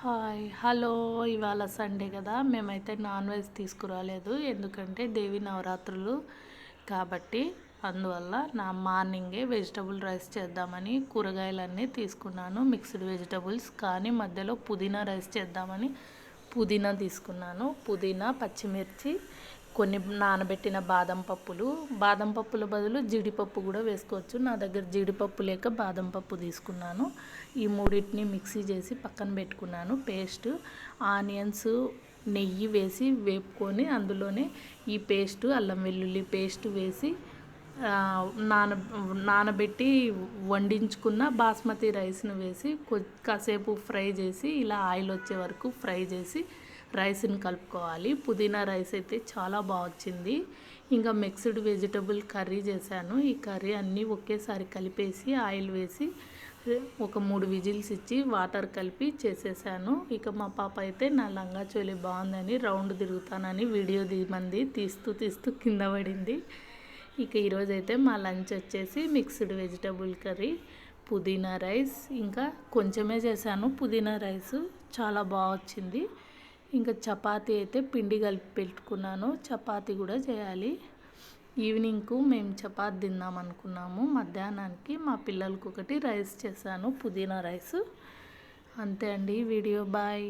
Hi hello. ఇవాళ Sunday కదా, మేమైతే నాన్ వెజ్ తీసుకురాలేదు. ఎందుకంటే దేవి నవరాత్రులు కాబట్టి అందువల్ల నా మార్నింగే వెజిటబుల్ రైస్ చేద్దామని కూరగాయలన్నీ తీసుకున్నాను, మిక్స్డ్ వెజిటబుల్స్. కానీ మధ్యలో పుదీనా రైస్ చేద్దామని పుదీనా తీసుకున్నాను. పుదీనా, పచ్చిమిర్చి, కొన్ని నానబెట్టిన బాదం పప్పుల బదులు జీడిపప్పు కూడా వేసుకోవచ్చు. నా దగ్గర జీడిపప్పు లేక బాదం పప్పు తీసుకున్నాను. ఈ మూడింటిని మిక్సీ చేసి పక్కన పెట్టుకున్నాను. పేస్ట్, ఆనియన్స్, నెయ్యి వేసి వేపుకొని అందులోనే ఈ పేస్టు, అల్లం వెల్లుల్లి పేస్ట్ వేసి నానబెట్టి వండించుకున్న బాస్మతి రైస్ను వేసి కాసేపు ఫ్రై చేసి ఇలా ఆయిల్ వచ్చే వరకు ఫ్రై చేసి రైస్ని కలుపుకోవాలి. పుదీనా రైస్ అయితే చాలా బాగా వచ్చింది. ఇంకా మిక్స్డ్ వెజిటబుల్ కర్రీ చేశాను. ఈ కర్రీ అన్నీ ఒకేసారి కలిపేసి ఆయిల్ వేసి ఒక 3 విజిల్స్ ఇచ్చి వాటర్ కలిపి చేసేసాను. ఇక మా పాప అయితే నా లంగా చోలి బాగుందని రౌండ్ తిరుగుతానని వీడియో తీయమంది, తీస్తూ కింద పడింది. ఇక ఈరోజైతే మా లంచ్ వచ్చేసి మిక్స్డ్ వెజిటబుల్ కర్రీ, పుదీనా రైస్. ఇంకా కొంచెమే చేశాను పుదీనా రైస్, చాలా బాగా వచ్చింది. ఇంకా చపాతీ అయితే పిండి కలిపి పెట్టుకున్నాను, చపాతీ కూడా చేయాలి. ఈవినింగ్కు మేము చపాతీ తిందాం అనుకున్నాము. మధ్యాహ్నానికి మా పిల్లలకి ఒకటి రైస్ చేశాను, పుదీనా రైస్. అంతే అండి వీడియో. బాయ్.